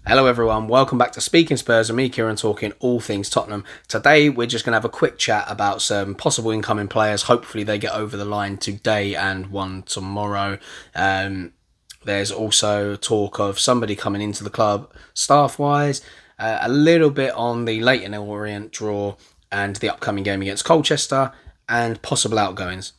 Hello everyone, welcome back to Speaking Spurs and me, Kieran, talking all things Tottenham. Today we're just going to have a quick chat about some possible incoming players. Hopefully they get over the line today and one tomorrow. There's also talk of somebody coming into the club staff-wise, a little bit on the Leyton Orient draw and the upcoming game against Colchester, and possible outgoings.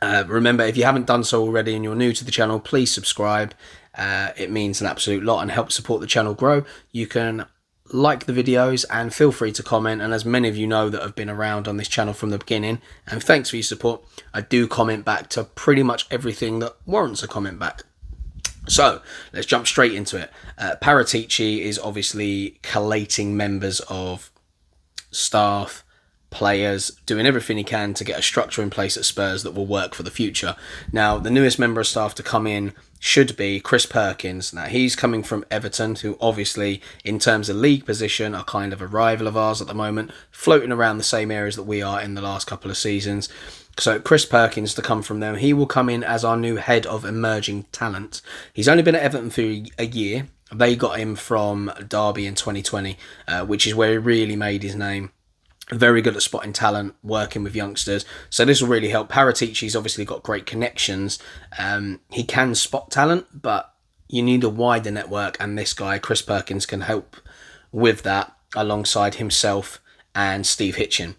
Remember, if you haven't done so already and you're new to the channel, please subscribe. It means an absolute lot and helps support the channel grow. You can like the videos and feel free to comment, and as many of you know that have been around on this channel from the beginning, and thanks for your support, I do comment back to pretty much everything that warrants a comment back. So let's jump straight into it. Paratici is obviously collating members of staff, players, doing everything he can to get a structure in place at Spurs that will work for the future. Now, the newest member of staff to come in should be Chris Perkins. Now, he's coming from Everton, who obviously, in terms of league position, are kind of a rival of ours at the moment, floating around the same areas that we are in the last couple of seasons. So Chris Perkins to come from them. He will come in as our new head of emerging talent. He's only been at Everton for a year. They got him from Derby in 2020, which is where he really made his name. Very good at spotting talent, working with youngsters. So this will really help. Paratici's obviously got great connections. He can spot talent, but you need a wider network. And this guy, Chris Perkins, can help with that alongside himself and Steve Hitchen.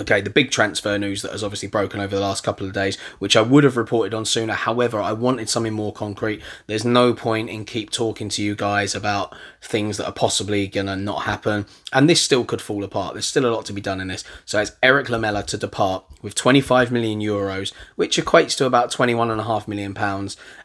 Okay, the big transfer news that has obviously broken over the last couple of days, which I would have reported on sooner. However, I wanted something more concrete. There's no point in keep talking to you guys about things that are possibly going to not happen. And this still could fall apart. There's still a lot to be done in this. So it's Erik Lamela to depart with 25 million euros, which equates to about £21.5 million.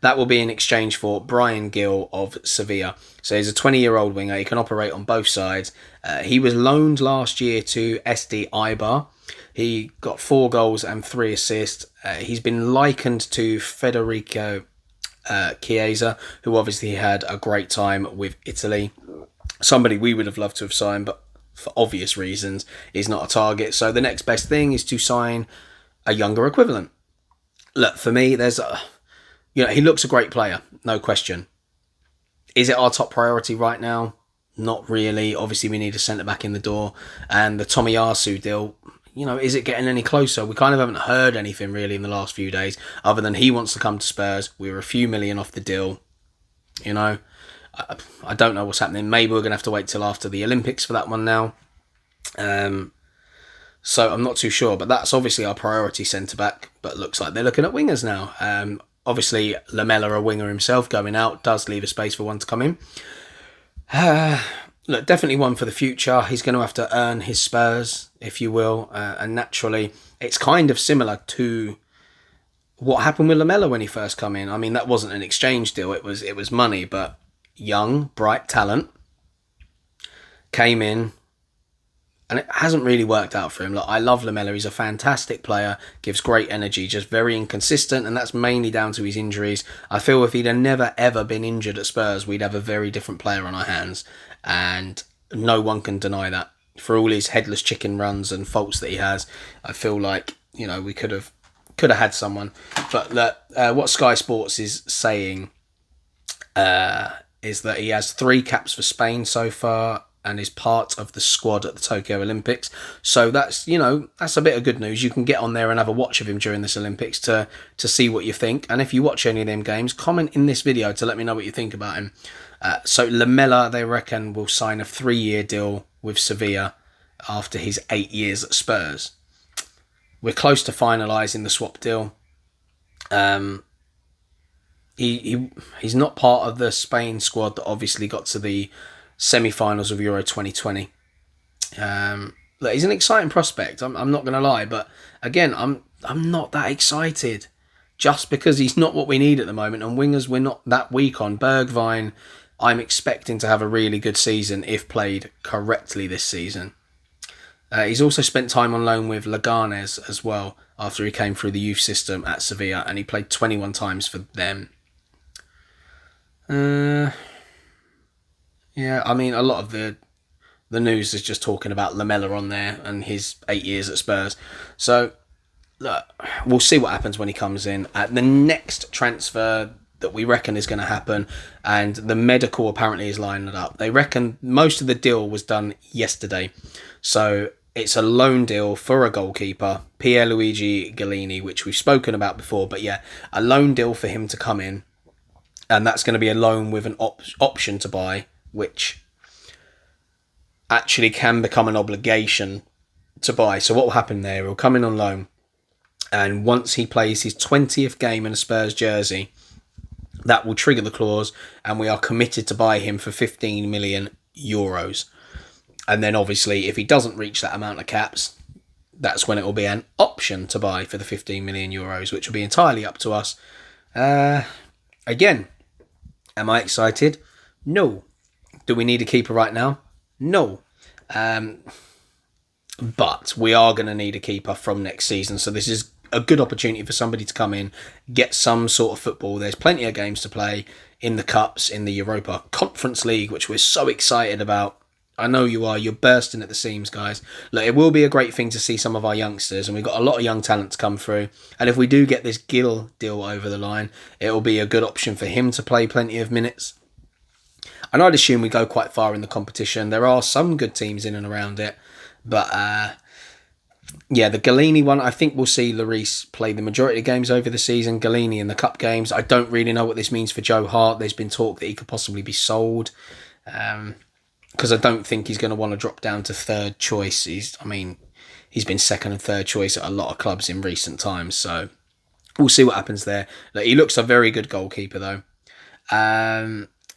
That will be in exchange for Bryan Gil of Sevilla. So he's a 20-year-old winger. He can operate on both sides. He was loaned last year to SD Eibar. He got 4 goals and 3 assists. He's been likened to Federico Chiesa, who obviously had a great time with Italy. Somebody we would have loved to have signed, but for obvious reasons is not a target. So the next best thing is to sign a younger equivalent. Look, for me, he looks a great player, no question. Is it our top priority right now? Not really. Obviously, we need a centre-back in the door. And the Tomiyasu deal, is it getting any closer? We kind of haven't heard anything really in the last few days, other than he wants to come to Spurs. We were a few million off the deal. I don't know what's happening. Maybe we're going to have to wait till after the Olympics for that one now. So I'm not too sure. But that's obviously our priority centre-back. But looks like they're looking at wingers now. Obviously, Lamela, a winger himself, going out, does leave a space for one to come in. Look, definitely one for the future. He's going to have to earn his Spurs, if you will. And naturally, it's kind of similar to what happened with Lamela when he first came in. I mean, that wasn't an exchange deal. It was money, but young, bright talent came in. And it hasn't really worked out for him. Look, I love Lamela. He's a fantastic player, gives great energy, just very inconsistent, and that's mainly down to his injuries. I feel if he'd have never, ever been injured at Spurs, we'd have a very different player on our hands, and no one can deny that. For all his headless chicken runs and faults that he has, I feel like, we could have had someone. But what Sky Sports is saying is that he has 3 caps for Spain so far, and is part of the squad at the Tokyo Olympics. So that's a bit of good news. You can get on there and have a watch of him during this Olympics to see what you think. And if you watch any of them games, comment in this video to let me know what you think about him. So Lamela, they reckon, will sign a 3-year deal with Sevilla after his 8 years at Spurs. We're close to finalising the swap deal. He's not part of the Spain squad that obviously got to the semi-finals of Euro 2020. Look, he's an exciting prospect. I'm not going to lie, but again, I'm not that excited, just because he's not what we need at the moment. And wingers, we're not that weak on. Bergwijn, I'm expecting to have a really good season if played correctly this season. He's also spent time on loan with Leganes as well after he came through the youth system at Sevilla, and he played 21 times for them. Yeah, I mean, a lot of the news is just talking about Lamela on there and his 8 years at Spurs. So, look, we'll see what happens when he comes in. The next transfer that we reckon is going to happen, and the medical apparently is lining it up. They reckon most of the deal was done yesterday, so it's a loan deal for a goalkeeper, Pierluigi Gollini, which we've spoken about before, but yeah, a loan deal for him to come in, and that's going to be a loan with an option to buy, which actually can become an obligation to buy. So what will happen there, he'll come in on loan, and once he plays his 20th game in a Spurs jersey, that will trigger the clause, and we are committed to buy him for 15 million euros. And then obviously, if he doesn't reach that amount of caps, that's when it will be an option to buy for the 15 million euros, which will be entirely up to us. Again, am I excited? No. Do we need a keeper right now? No. But we are going to need a keeper from next season, so this is a good opportunity for somebody to come in, get some sort of football. There's plenty of games to play in the Cups, in the Europa Conference League, which we're so excited about. I know you are. You're bursting at the seams, guys. Look, it will be a great thing to see some of our youngsters, and we've got a lot of young talent to come through. And if we do get this Gil deal over the line, it will be a good option for him to play plenty of minutes. And I'd assume we go quite far in the competition. There are some good teams in and around it, but yeah, the Gollini one, I think we'll see Lloris play the majority of games over the season. Gollini in the cup games. I don't really know what this means for Joe Hart. There's been talk that he could possibly be sold, because I don't think he's going to want to drop down to third choice. He's been second and third choice at a lot of clubs in recent times, so we'll see what happens there. Look, he looks a very good goalkeeper, though.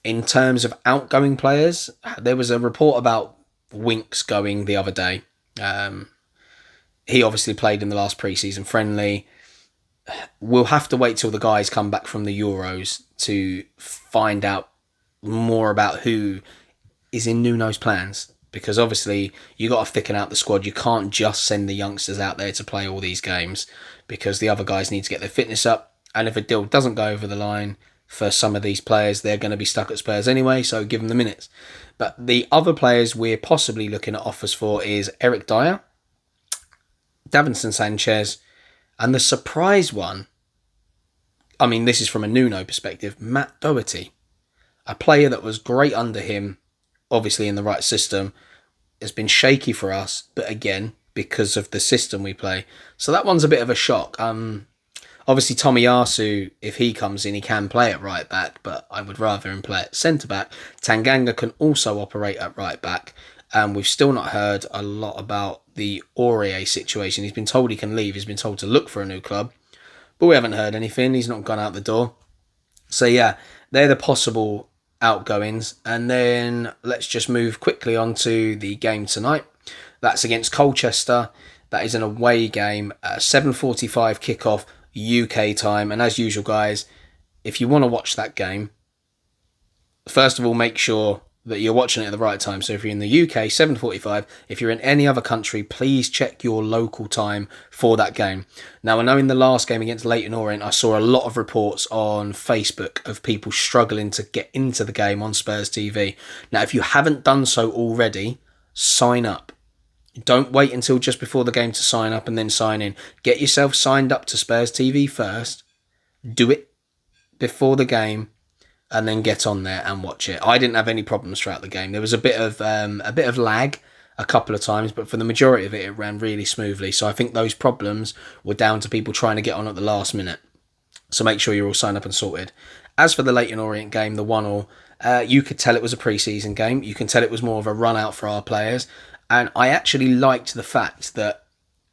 In terms of outgoing players, there was a report about Winks going the other day. He obviously played in the last preseason friendly. We'll have to wait till the guys come back from the Euros to find out more about who is in Nuno's plans, because obviously you got to thicken out the squad. You can't just send the youngsters out there to play all these games, because the other guys need to get their fitness up, and if a deal doesn't go over the line for some of these players, they're going to be stuck at Spurs anyway, so give them the minutes. But the other players we're possibly looking at offers for is Eric Dyer, Davinson Sanchez, and the surprise one, I mean, this is from a Nuno perspective, Matt Doherty, a player that was great under him, obviously in the right system, has been shaky for us, but again, because of the system we play. So that one's a bit of a shock. Obviously, Tomiyasu, if he comes in, he can play at right back, but I would rather him play at centre back. Tanganga can also operate at right back, and we've still not heard a lot about the Aurier situation. He's been told he can leave. He's been told to look for a new club, but we haven't heard anything. He's not gone out the door. So yeah, they're the possible outgoings. And then let's just move quickly on to the game tonight. That's against Colchester. That is an away game, 7:45 kickoff UK time. And as usual, guys, if you want to watch that game, first of all, make sure that you're watching it at the right time. So if you're in the UK, 7:45. If you're in any other country, please check your local time for that game. Now, I know in the last game against Leyton Orient, I saw a lot of reports on Facebook of people struggling to get into the game on Spurs TV. Now, if you haven't done so already, sign up. Don't wait until just before the game to sign up and then sign in. Get yourself signed up to Spurs TV first. Do it before the game, and then get on there and watch it. I didn't have any problems throughout the game. There was a bit of lag a couple of times, but for the majority of it, it ran really smoothly. So I think those problems were down to people trying to get on at the last minute. So make sure you're all signed up and sorted. As for the Leyton Orient game, the 1-1, you could tell it was a pre-season game. You can tell it was more of a run out for our players. And I actually liked the fact that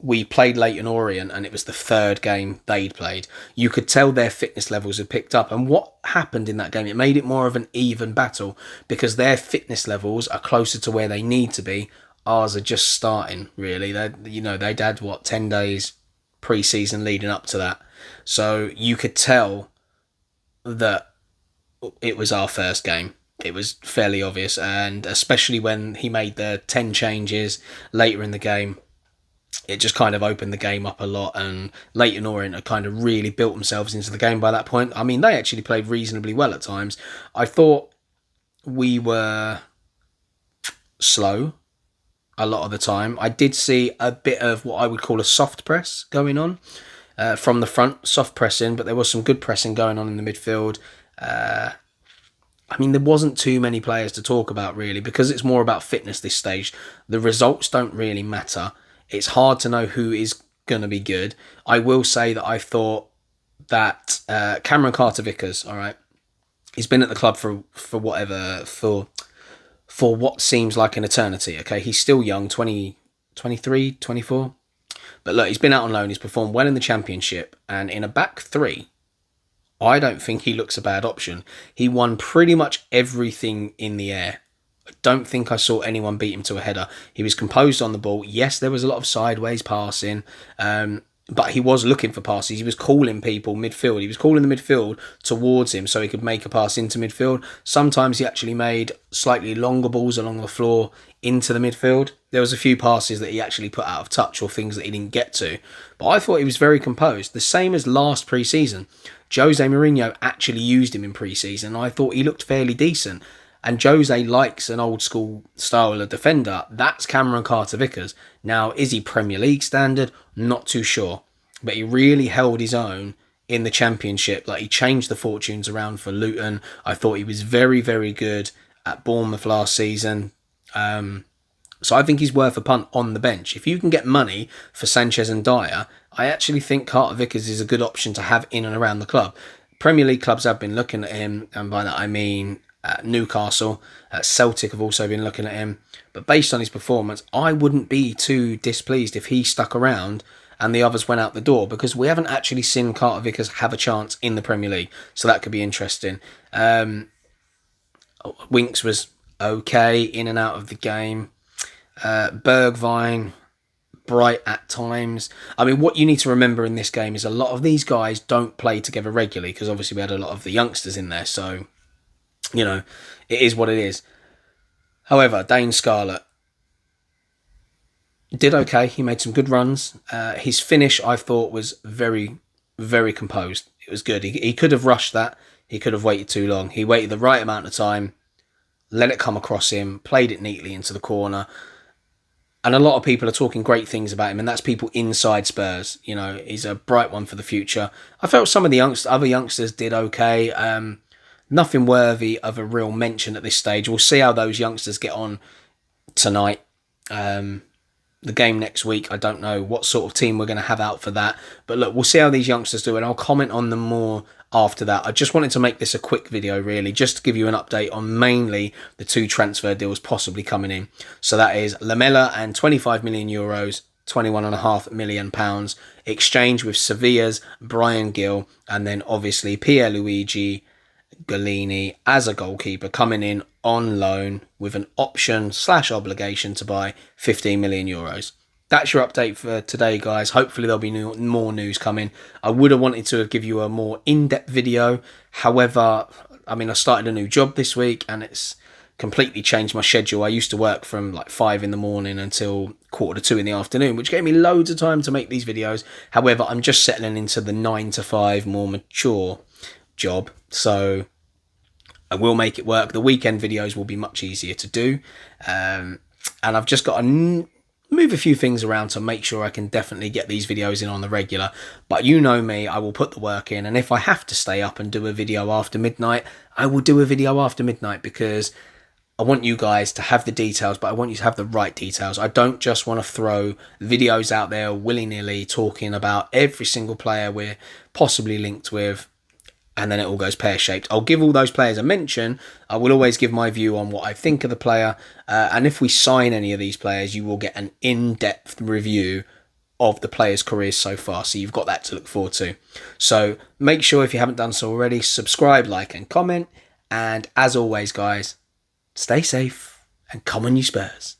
we played Leyton Orient and it was the third game they'd played. You could tell their fitness levels had picked up. And what happened in that game, it made it more of an even battle, because their fitness levels are closer to where they need to be. Ours are just starting, really. They'd had, 10 days pre-season leading up to that. So you could tell that it was our first game. It was fairly obvious, and especially when he made the 10 changes later in the game, it just kind of opened the game up a lot, and Leyton Orient had kind of really built themselves into the game by that point. I mean, they actually played reasonably well at times. I thought we were slow a lot of the time. I did see a bit of what I would call a soft press going on from the front, soft pressing, but there was some good pressing going on in the midfield. I mean, there wasn't too many players to talk about, really, because it's more about fitness this stage. The results don't really matter. It's hard to know who is going to be good. I will say that I thought that Cameron Carter-Vickers, all right, he's been at the club for what seems like an eternity, okay? He's still young, 20, 23, 24. But look, he's been out on loan, he's performed well in the Championship, and in a back three, I don't think he looks a bad option. He won pretty much everything in the air. I don't think I saw anyone beat him to a header. He was composed on the ball. Yes, there was a lot of sideways passing, but he was looking for passes. He was calling people midfield. He was calling the midfield towards him so he could make a pass into midfield. Sometimes he actually made slightly longer balls along the floor into the midfield. There was a few passes that he actually put out of touch or things that he didn't get to. But I thought he was very composed. The same as last pre-season. Jose Mourinho actually used him in pre-season. I thought he looked fairly decent. And Jose likes an old school style of defender. That's Cameron Carter-Vickers. Now, is he Premier League standard? Not too sure. But he really held his own in the Championship. Like, he changed the fortunes around for Luton. I thought he was very, very good at Bournemouth last season. So I think he's worth a punt on the bench. If you can get money for Sanchez and Dyer, I actually think Carter-Vickers is a good option to have in and around the club. Premier League clubs have been looking at him, and by that I mean Newcastle, Celtic have also been looking at him. But based on his performance, I wouldn't be too displeased if he stuck around and the others went out the door, because we haven't actually seen Carter-Vickers have a chance in the Premier League. So that could be interesting. Winks was okay, in and out of the game. Bergwijn, bright at times. I mean, what you need to remember in this game is a lot of these guys don't play together regularly, because obviously we had a lot of the youngsters in there, so, you know, it is what it is. However, Dane Scarlett did okay. He made some good runs. His finish, I thought, was very, very composed. It was good. He could have rushed that. He could have waited too long. He waited the right amount of time, let it come across him, played it neatly into the corner. And a lot of people are talking great things about him, and that's people inside Spurs. You know, he's a bright one for the future. I felt some of the other youngsters did okay. Nothing worthy of a real mention at this stage. We'll see how those youngsters get on tonight. The game next week, I don't know what sort of team we're going to have out for that. But look, we'll see how these youngsters do, and I'll comment on them more after that. I just wanted to make this a quick video, really, just to give you an update on mainly the two transfer deals possibly coming in. So that is Lamela and €25 million, £21.5 million, exchange with Sevilla's Bryan Gil, and then obviously Pierluigi Gollini as a goalkeeper coming in on loan with an option/obligation to buy €15 million. That's your update for today, guys. Hopefully there'll be more news coming. I would have wanted to give you a more in-depth video. However, I mean, I started a new job this week and it's completely changed my schedule. I used to work from like 5 in the morning until 1:45 in the afternoon, which gave me loads of time to make these videos. However, I'm just settling into the 9 to 5 more mature job. So I will make it work. The weekend videos will be much easier to do. And I've just got to move a few things around to make sure I can definitely get these videos in on the regular. But you know me, I will put the work in. And if I have to stay up and do a video after midnight, I will do a video after midnight, because I want you guys to have the details, but I want you to have the right details. I don't just want to throw videos out there willy-nilly talking about every single player we're possibly linked with, and then it all goes pear-shaped. I'll give all those players a mention. I will always give my view on what I think of the player. And if we sign any of these players, you will get an in-depth review of the players' careers so far. So you've got that to look forward to. So make sure, if you haven't done so already, subscribe, like, and comment. And as always, guys, stay safe and come on, you Spurs.